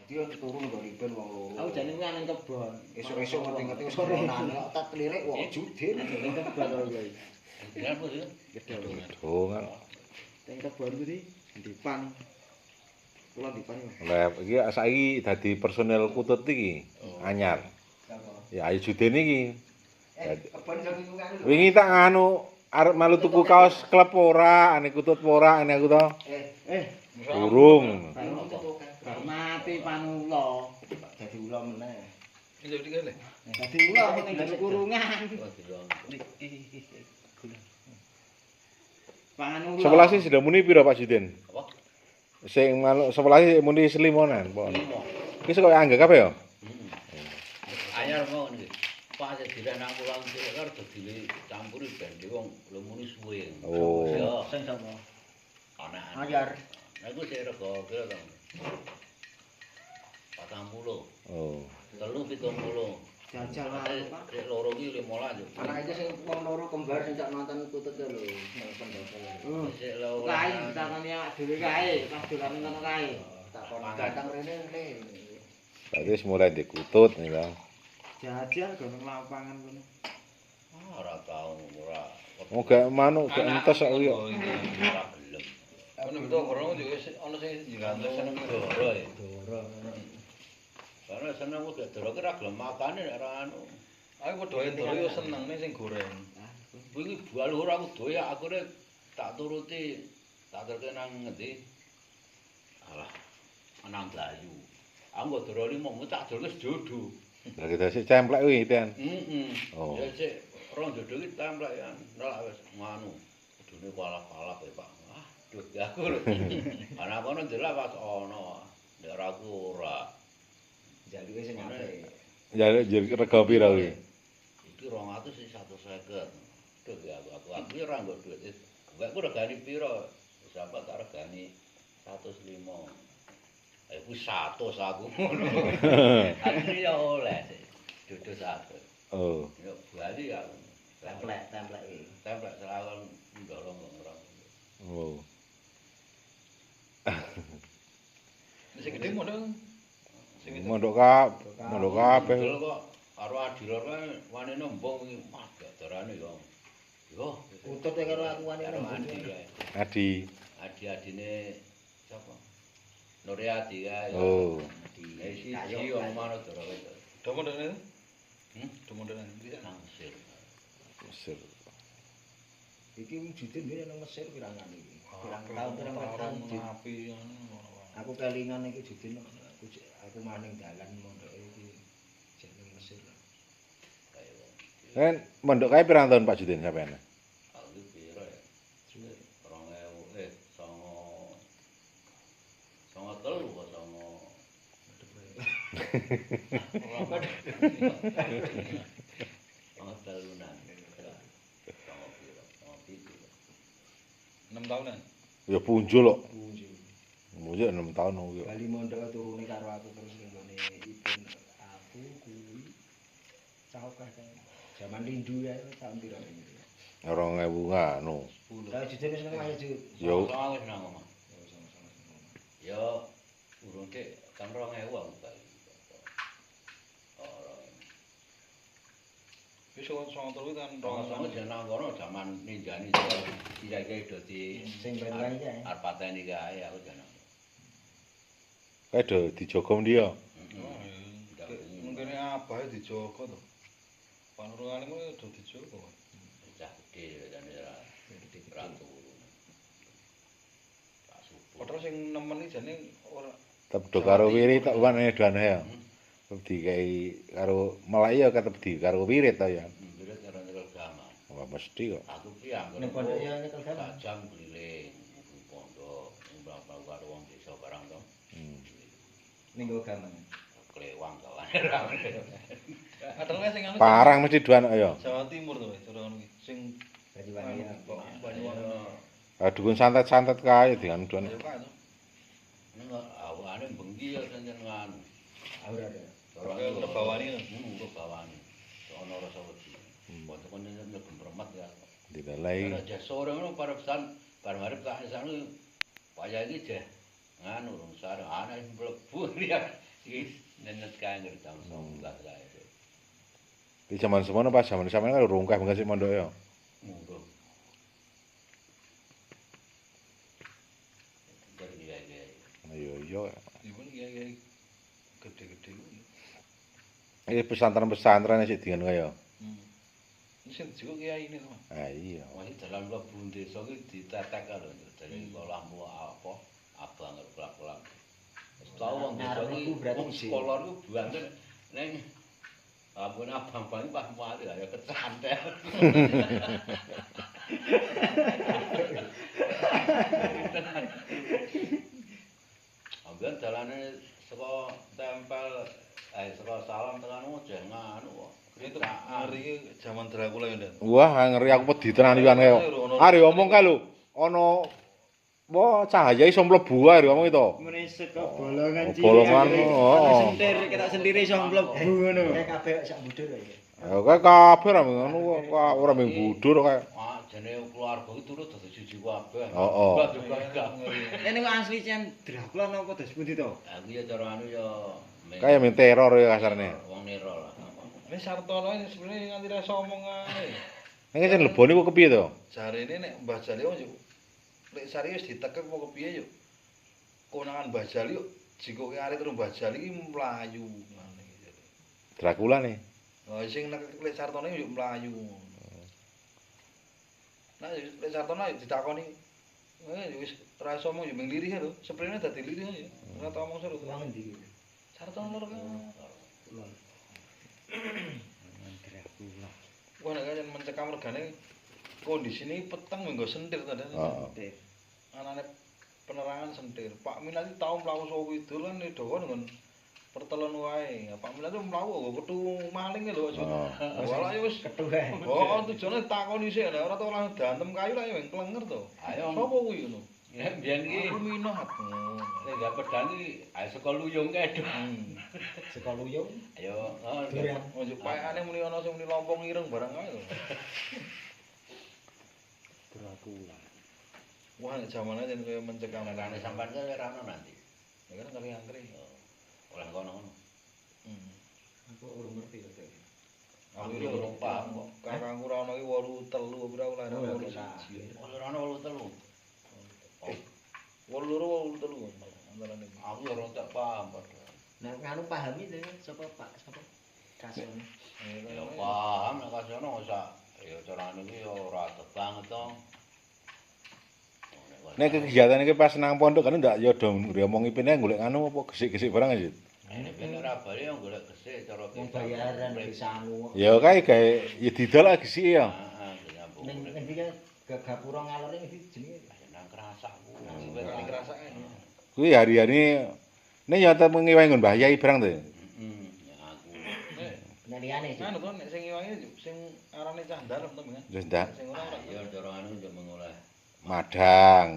dia turun nggo riben wong loro. Aku jane kuwi nang kebon. Esuk-esuk ngerti-ngerti wis koronane kok tak tlirik wong judin. Nang kebon kuwi. Ya apa sih? Dongan. Nang kebon kuwi dipan. Kula dipan. Lah iki saiki dadi personel kutut iki anyar. Ya ayo juden iki. Kebon sing nganu. Wingi tak nganu arep malu tuku kaos klub ora, ane kutut ora ane aku to. Burung. Mati panula. Dadi ula meneh. Ini jadi kali. Dadi ula kok ning kurungan. Pangan ula. 11 sudah muni pira Pak Judin? Apa? Sing malu 11 muni selimonan, Pak. Iki kok anggap apa ya? Anyar mau nih. Pas tidak nang pulang cilik karo dadi campuri ben wong lemune suwe. Oh. Ya, Sing sapa? anak-anak. Anyar. Aku sik rego piro to? 40. Oh. 70. Jajal wae, Pak. Rek loro ki 15 yo. Anak itu sing wong loro kembar sing tak nonton kutut lho. Sik loro. Kae ditakoni awak dhewe kae, pas dolan ngono kae. Tak kon datang rene le. Berarti wis mulai dikutut nih, Bang. Jajal go nang lapangan kono. Ora tau ora. Oh, gak manuk, gak entes kok yo. Ora gelem. Ono betul orang juga ono sing digantung Seneng doro ya. Doro. Karena seneng kok doro ki ra gelem makane nek ora anu. aku padha ndoro yo seneng ning sing goreng. Kuwi bual ora aku doyak akhire tak turuti tak terke nang ngendi. Alah, nang Blayu. Aku doro limo tak dorke jodoh. Lah kita sik cemplek kuwi, Ten. Oh. Ya sik rong jodoh ki templek ya. Nolak wis nganu. Kudune kalap-kalap ya, Pak. Aduh, ya aku. Ana kono ndelok pas ana. Nek ora aku ora. Jaluke sing apik. Ya rega pira kuwi? Iki 200 sing 150. Duh ya aku iki ora nggo duit. Gak ku regani pira? Sampe tak regani 105. Aku 100 aku ngono. Aku ya oleh sih. Dudu 100. Oh. Ya bali aku. Templek iki. Templek selawon ndolong ora. Oh. Sing gede modal. Sing itu. Mondok kabeh. Dol kok karo adilor kae wani nembung iki mas gak darane yo. Yo, Kutut karo aku wani karo nang Adi kae. Adi. Adi-adine sapa? Nuryati kae. Oh. Isi siji wong manut doro itu. Do modalnya. Hmm? Do modalnya. Nang Mesir. Mesir. Iki wong judin dhewe nang Mesir pirang iki. Pirang tahun. Api Aku kelingan iki judin aku maning dalan mondok iki jeneng Mesir. Kae wong. Kan mondok kae pirang tahun Pak Judin sampean? Aku piro ya? 2000 songo telu kok songo. Songo telunan. Songo piro? Songo pitu. 6 tahunan. Ya punjul kok. Punjul. Mujur 6 tahun yo. Bali mondok turune karo aku terus ning gone ipun aku kuwi cahokah kan. Zaman Lindu ya tahun piro iki. 2000 nganu. Lah judin wis nang ayo jud. Yo. Songo wis nang omah. Ya urung kek kan 2000 aku bali. Ora. Wis songo telu kan Songo jeneng kono zaman ninjani iki dadi Sing ben-ben iki. arep pateni kae aku jeneng. Kae do dijogo ndi yo? Mungkin apa dijogo to. Panurungane kuwi do dijogo. Cah gede jane ora ratu. Padahal sing nemen iki jane ora Tetep do karo wirit tok wane doane ya. Dikai karo melak ya ketep di karo wirit ta ya. Wirid karo nyekel gaman. Wah mesti kok. Aku ki anggere Ning pondok ya nyekel gaman. jam keliling pondok mbak karo wong desa barang to. Ning go gaman. Klewang kawan. Padahal sing anu Parang mesti doan ya. Jawa Timur to, cara ngono ki. Sing Banyuwangi ya. Banyuwangi. Ah dukun santet-santet kae dengan doan. Ayo kae to. Ning awane bengi ya jenengan. Ora ada. Rebawani to. Rebawani. Ono rasa wedi. Pondok nang gemremet ya. Dilalai. Ora jas sore ngono para pesan bareng arep tak sanu paya iki jeh nganu rung sareng ana mlebu ya Iki nenet kae ngerti jam 11 kae. Di zaman semono pas zaman sampeyan kan urung kabeh sik mondok ya. Monggo. Iya iya. Iku kiai gede-gede ku. Iki pesantren-pesantren sik dengan kaya. Ini sing juga kiai ini to. Ah iya. Wah, dalam mlebu desa ki ditetek lho dari lampu apa abang kelap-kelap. Wis tau wong desa ki sekolah ku banten ning lampune abang-abang pas mati ya kecantel. Amben dalane saka tempel saka salam tekan ojeh nganu kok. Itu ngeri zaman Dracula ya, Ndan. Wah, ngeri aku wedi tenan iki kaya. Are omong kae lho, ana apa cahaya iso mlebu ae ngomong itu. Mene saka bolongan cilik. Bolongan, Ana sentir ketok sendiri iso mlebu ngono. Kayak kabeh sak budur ya. Ya kae kabeh ra ngono kok ora mung budur kae. Ah, jane keluarga iki turut dadi siji kabeh. Heeh. Ini kok asli cen Dracula napa dos pundi to? Aku ya cara anu ya Kayak men teror ya kasarne. wong nero lah. Ini Sartono ini sebenarnya nganti rasa omong ae. Nek sing lebone kok kepiye to? Jarene nek Mbah Jali yo lek serius ditekek apa kepiye yo. Konangan Mbah Jali yo jikoke arek terus Mbah Jali iki mlayu ngene iki. Dracula nih. Oh sing nek lek Sartono yo mlayu. Nah lek Sartono ditakoni wis ora iso omong yo ming lirih lho. Seprene dadi lirih ya. Ora tau omong seru. Wong ndi iki? Sartono lho kan. Dracula. Wah nek kan mencekam regane kondisine peteng menggo sentir to Dan. Heeh. Anane penerangan sentir. Pak Minati tau mlaku saka kidul kan dawa ngon pertelon wae. Pak Minati mlaku kok kethu maling lho. Walah ya wis Kethu ae. oh tujuane takoni sik nek ora tau langsung dantem kayu lah weng klenger to. Ayo. Sopo kuwi ngono? Ya biyen iki Minat. nek gak pedang iki ayo saka luyung kae do. Saka luyung. Ayo, Durian. Ojo paekane muni ana sing muni lompong ireng barang kae lho. Dracula. Wah nek jamane yen kaya mencekam Kanane sampean kaya ora ono nanti. Ya kan kali antri. Oleh kono ngono. Aku urung ngerti to. Aku iki ora paham kok. Kakangku ora ono iki 8-3 ora oleh Oh, ya, 8-1. Ora ono 83. 8-3 antarane. Aku ora tak paham padha. Nah, nganu pahami to sapa Pak sapa? Kason. Ya paham nek kasono sak ya cara anu iki ora adek banget to. Nek kegiatan iki pas nang pondok kan ndak ya do ngomong ipine golek anu apa gesik-gesik barang aja. Ini ben ora bali yo golek gesik cara Wong bayaran bisa anu. Ya kae gawe ya didol lah gesik ya. Heeh, nyambung. Ning endi ka gapura ngalor iki jenenge Nang kerasakku. Paling kerasake. Kuwi hari-hari nek ya temengi wae nggon Mbah Yai barang to. Ya aku. nek liyane sih. Anu to nek sing iwange sing arane cah dalem to kan. Wis ndak Sing ora ora. Ya cara anu yo mengoleh. madang.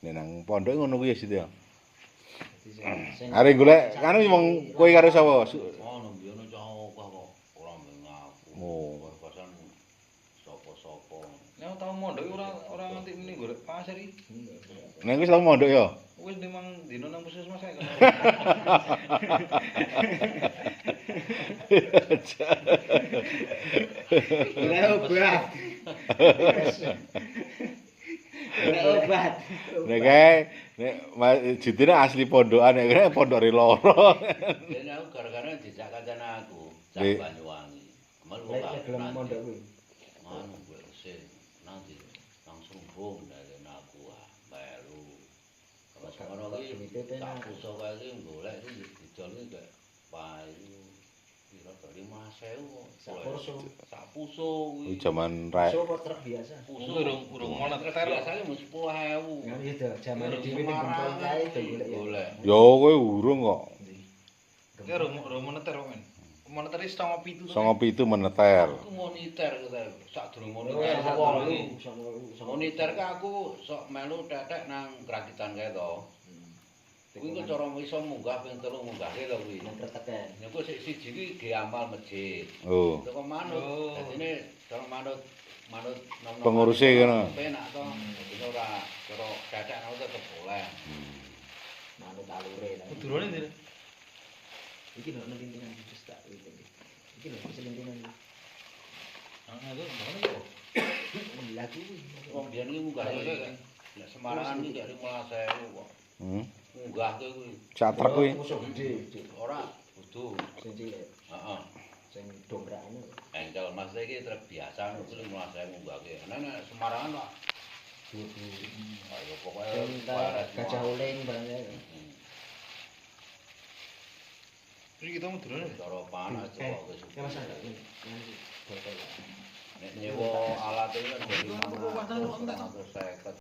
Nek nang pondok ngono kuwi ya Sit ya. Sing Are golek anu wong kowe karo sapa? Ono biyono cah opah kok ora mengaku. Oh. Pasan sapa-sapa. Nek tau mondok ora nganti muni golek pasir iki. Nek wis tau mondok ya. Wis memang dino nang puskesmas kae. Nek obat. Nek obat. Nek kae nek jitine asli pondokan nek kene pondok ri loro. Dene aku gara-gara dijak kancane aku, Nggih. Cak Banyuwangi. Melu Lek kok gelem mondok kuwi. Anu gue resik nanti nang Sumbung dari aku melu. Kalau sekono iki tak puso kae iki golek iki didol iki gak payu. Kira 5.000 Sak kurso. sak puso Kuwi kuwi. jaman rek. Sopo truk biasa. Puso Urung moneter. Biasane mung 10.000. Kan itu jamane dhewe ning gempol kae do golek ya. Golek. Ya kowe urung kok. Ki urung moneter kok men. Moneter iki 9.7 to. 97 meneter. Aku monitor kata sadurung Oh, monitor sak sadurung wolu, iki. sak wolu, sak wolu. Monitor ka aku sok melu tetek nang Krakitan kae to. Kuwi kok cara iso munggah ping 3 munggahke lho kuwi. Yang tertekan. Niku sik siji iki ge amal masjid. Oh. Teko manut. Dadine cara manut nom-nom. Penguruse ngono. Penak to. Dadi ora cara tetek aku tetep oleh. Manut alure. Kudurane ndi? Iki lho lintingan wis tak iki. Iki lho selintingan. Itu mana kok? Lah kuwi. Wong biyen iki munggah nek Semarangan iki dari 15.000 kok. Munggah kuwi. Catrek kuwi. Musuh gede. Ora kudu. Sing cilik. Heeh. Sing dongkrakane. Engkel Mas iki trek biasa kuwi 15.000 munggahke. Nek Semarangan kok dudu. Ayo pokoke Gajah Uling barangnya. Ini kita mau drone. Cara panas kok wis. Ya Mas ada ini. Nanti botol. Nek nyewa alat iki kan dari 550.